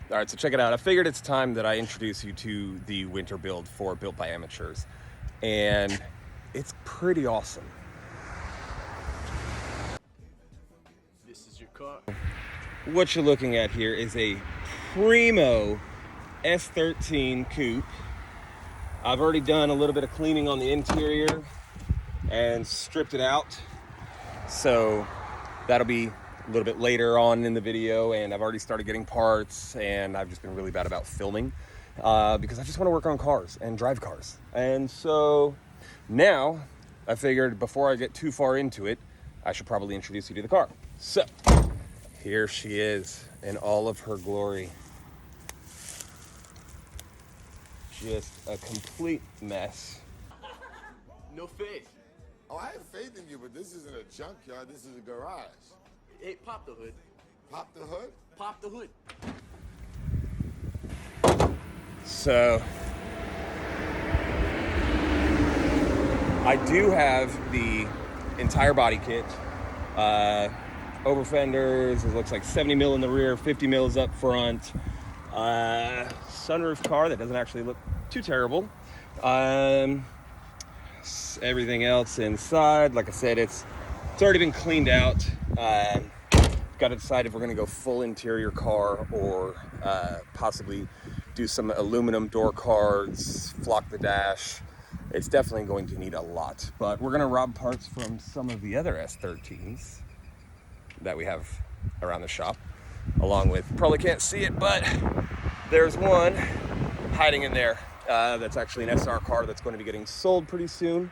All right, so check it out. I figured it's time that I introduce you to the winter build for Built by Amateurs. And it's pretty awesome. This is your car. What you're looking at here is a primo S13 coupe. I've already done a little bit of cleaning on the interior and stripped it out. So that'll be a little bit later on in the video, and I've already started getting parts, and I've just been really bad about filming because I just want to work on cars and drive cars. And so now I figured before I get too far into it, I should probably introduce you to the car. So here she is in all of her glory. Just a complete mess. No faith. Oh, I have faith in you, but this isn't a junkyard. This is a garage. Hey, pop the hood. Pop the hood? Pop the hood. So I do have the entire body kit. Over fenders, it looks like 70 mil in the rear, 50 mils up front. Sunroof car that doesn't actually look too terrible. Everything else inside, like I said, it's already been cleaned out. Got to decide if we're going to go full interior car or possibly do some aluminum door cards, flock the dash. It's definitely going to need a lot, but we're going to rob parts from some of the other S13s that we have around the shop, along with, probably can't see it, but there's one hiding in there. That's actually an SR car that's going to be getting sold pretty soon.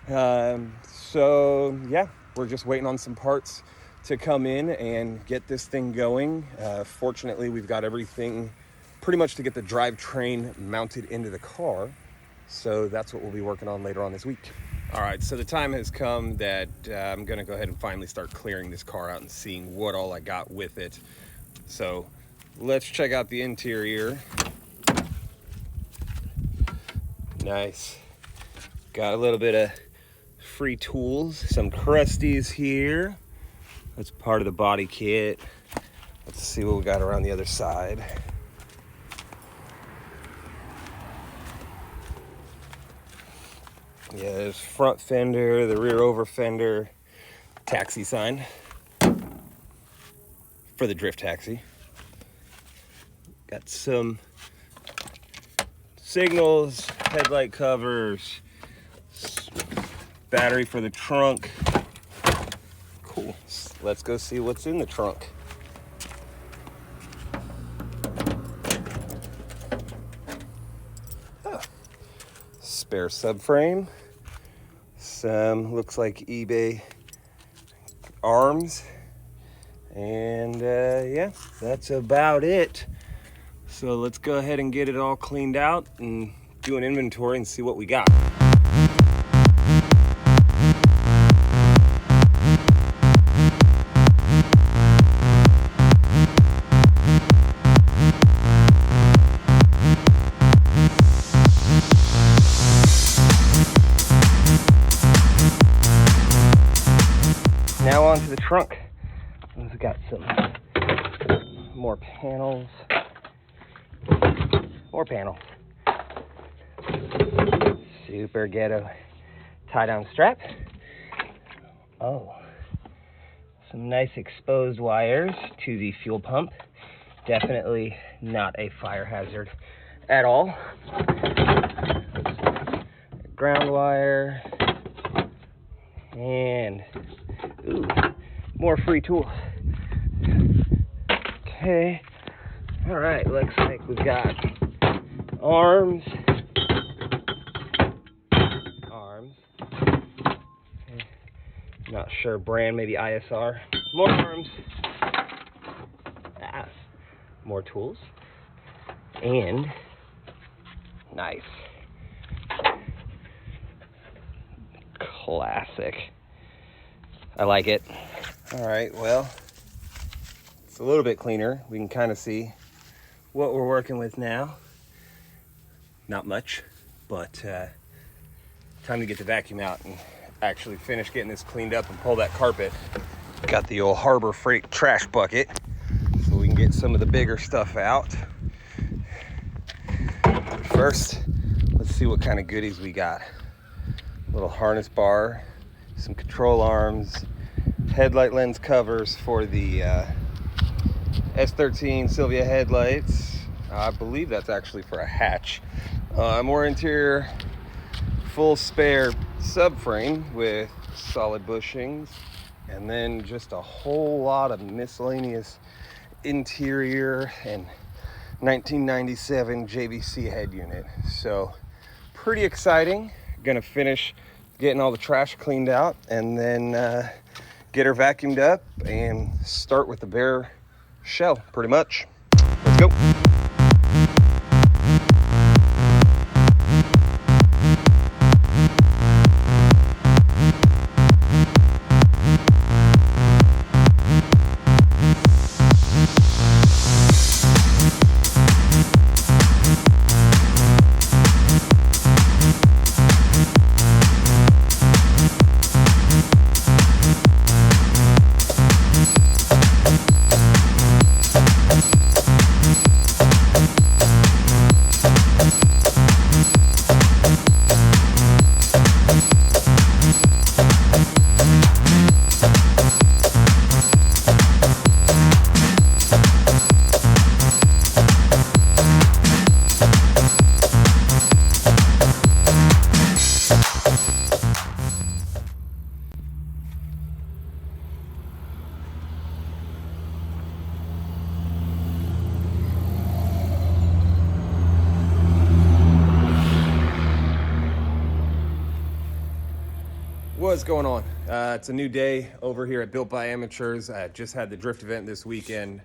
So yeah, we're just waiting on some parts to come in and get this thing going. Fortunately, we've got everything pretty much to get the drivetrain mounted into the car. So that's what we'll be working on later on this week. All right, so the time has come that I'm gonna go ahead and finally start clearing this car out and seeing what all I got with it. So let's check out the interior. Nice. Got a little bit of free tools, some crusties here. That's part of the body kit. Let's see what we got around the other side. Yeah, there's front fender, the rear over fender, taxi sign for the drift taxi. Got some signals, headlight covers, battery for the trunk. Cool. Let's go see what's in the trunk. Spare subframe. Some looks like eBay arms. And yeah, that's about it. So let's go ahead and get it all cleaned out and do an inventory and see what we got. Now onto the trunk. We've got some more panels. More panels. Super ghetto tie-down strap. Oh, some nice exposed wires to the fuel pump. Definitely not a fire hazard at all. Ground wire. And ooh, more free tools. Okay. All right, looks like we've got arms. Okay. Not sure brand, maybe ISR. More arms. More tools. And nice. Classic. I like it. All right, well, it's a little bit cleaner. We can kind of see what we're working with now. Not much, but time to get the vacuum out and actually finish getting this cleaned up and pull that carpet. Got the old Harbor Freight trash bucket so we can get some of the bigger stuff out. first, let's see what kind of goodies we got. A little harness bar, some control arms, headlight lens covers for the S13 Silvia headlights. I believe that's actually for a hatch. More interior, full spare subframe with solid bushings, and then just a whole lot of miscellaneous interior and 1997 JVC head unit. So pretty exciting. Gonna finish getting all the trash cleaned out and then get her vacuumed up and start with the bare shell pretty much. Let's go. What's going on? It's a new day over here at Built by Amateurs. I just had the drift event this weekend.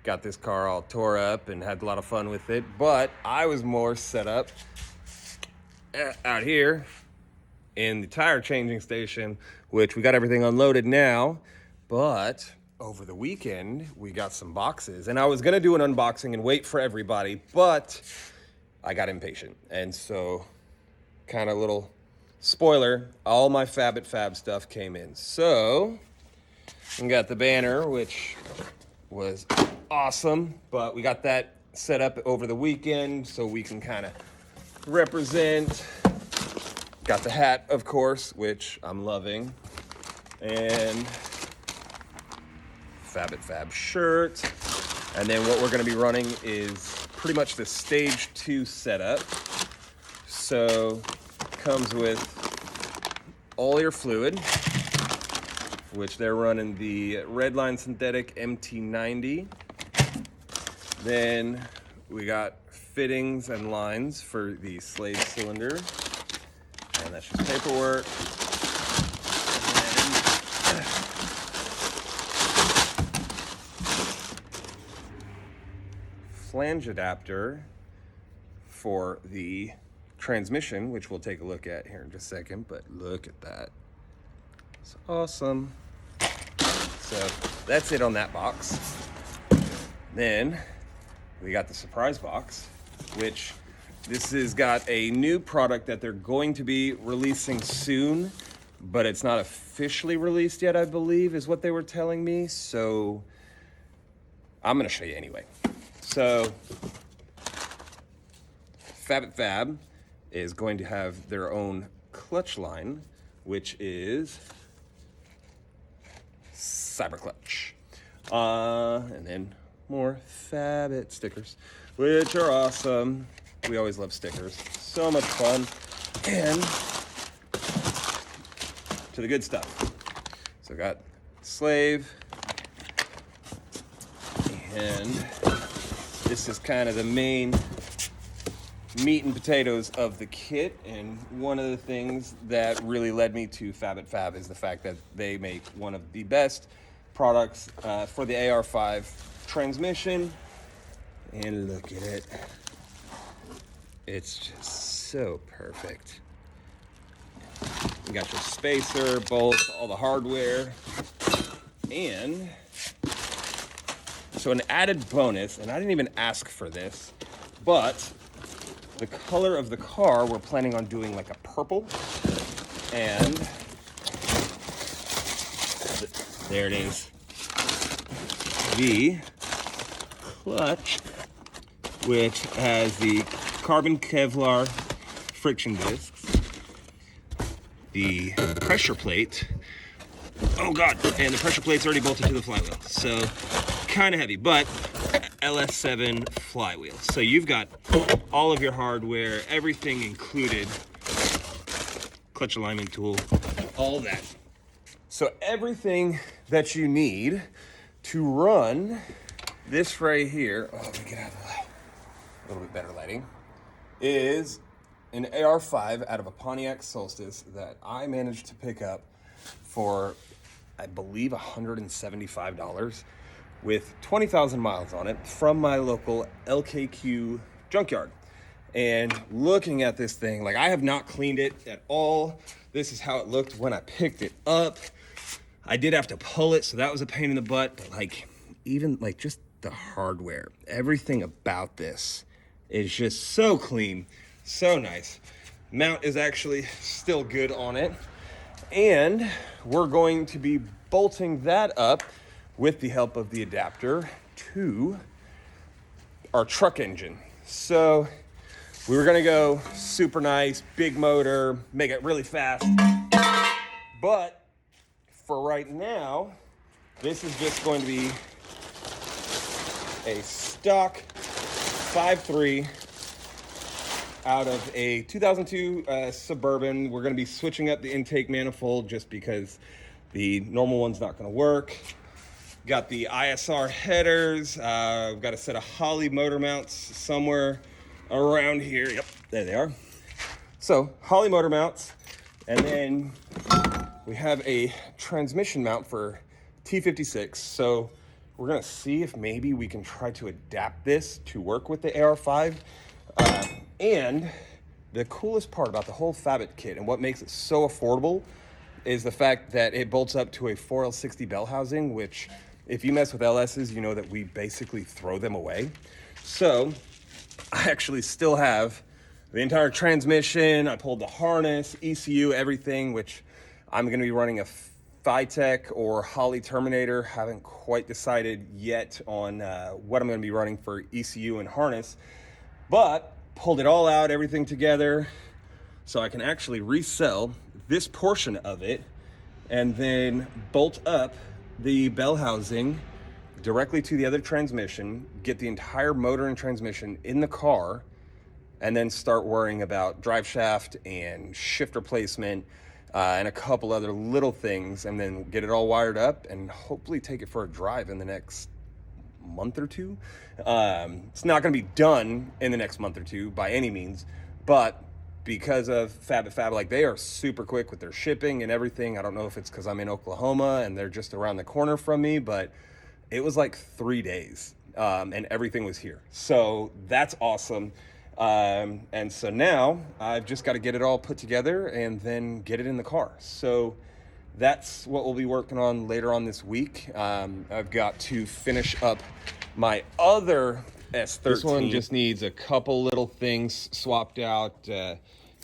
Got this car all tore up and had a lot of fun with it, but I was more set up out here in the tire changing station, which we got everything unloaded now, but over the weekend we got some boxes, and I was gonna do an unboxing and wait for everybody, but I got impatient, and so kind of little spoiler, all my Fab at Fab stuff came in. So, we got the banner, which was awesome, but we got that set up over the weekend so we can kind of represent. Got the hat, of course, which I'm loving, and Fab at Fab shirt. And then what we're gonna be running is pretty much the stage 2 setup. So, comes with all your fluid, which they're running the Redline Synthetic MT90. Then we got fittings and lines for the slave cylinder, and that's just paperwork. And flange adapter for the transmission, which we'll take a look at here in just a second, but look at that. It's awesome. So that's it on that box. Then we got the surprise box, which this has got a new product that they're going to be releasing soon, but it's not officially released yet, I believe, is what they were telling me. So I'm gonna show you anyway. So Fab at Fab is going to have their own clutch line, which is Cyber Clutch. And then more Fab stickers, which are awesome. We always love stickers. So much fun. And to the good stuff. So got Slave, and this is kind of the main meat and potatoes of the kit, and one of the things that really led me to Fab at Fab is the fact that they make one of the best products for the AR5 transmission. And look at it. It's just so perfect. You got your spacer, bolts, all the hardware, and so an added bonus, and I didn't even ask for this, but the color of the car, we're planning on doing like a purple, and there it is. The clutch, which has the carbon Kevlar friction discs, the pressure plate. Oh God, and the pressure plate's already bolted to the flywheel. So kind of heavy, but LS7 flywheel. So you've got all of your hardware, everything included, clutch alignment tool, all that. So everything that you need to run this right here, oh, let me get out of the light, a little bit better lighting, is an AR5 out of a Pontiac Solstice that I managed to pick up for, I believe, $175 with 20,000 miles on it from my local LKQ junkyard. And looking at this thing, like, I have not cleaned it at all. This is how it looked when I picked it up. I did have to pull it, so that was a pain in the butt, but like, even like just the hardware, everything about this is just so clean, so nice. Mount is actually still good on it. And we're going to be bolting that up with the help of the adapter to our truck engine. So we were gonna go super nice, big motor, make it really fast. But for right now, this is just going to be a stock 5.3 out of a 2002 Suburban. We're going to be switching up the intake manifold just because the normal one's not going to work. Got the ISR headers. We've got a set of Holley motor mounts somewhere around here. Yep, there they are. So Holley motor mounts, and then we have a transmission mount for T56. So we're gonna see if maybe we can try to adapt this to work with the AR5. And the coolest part about the whole Fabit kit and what makes it so affordable is the fact that it bolts up to a 4L60 bell housing, which if you mess with LSs, you know that we basically throw them away. So I actually still have the entire transmission. I pulled the harness, ECU, everything, which I'm gonna be running a Phytech or Holley Terminator. Haven't quite decided yet on what I'm going to be running for ECU and harness, but pulled it all out, everything together, so I can actually resell this portion of it and then bolt up the bell housing directly to the other transmission, get the entire motor and transmission in the car, and then start worrying about drive shaft and shifter placement and a couple other little things, and then get it all wired up and hopefully take it for a drive in the next month or two. It's not going to be done in the next month or two by any means, but because of Fab, like, they are super quick with their shipping and everything. I don't know if it's because I'm in Oklahoma and they're just around the corner from me, but it was like 3 days and everything was here. So that's awesome. And so now I've just got to get it all put together and then get it in the car. So that's what we'll be working on later on this week. I've got to finish up my other S13. This one just needs a couple little things swapped out.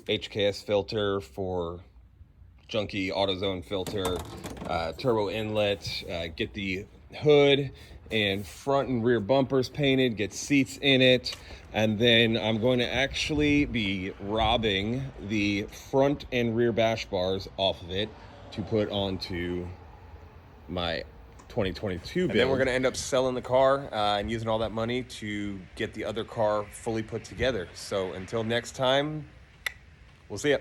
HKS filter for junky AutoZone filter, turbo inlet, get the hood and front and rear bumpers painted, get seats in it, and then I'm going to actually be robbing the front and rear bash bars off of it to put onto my 2022 build. And then we're going to end up selling the car and using all that money to get the other car fully put together. So until next time, we'll see ya.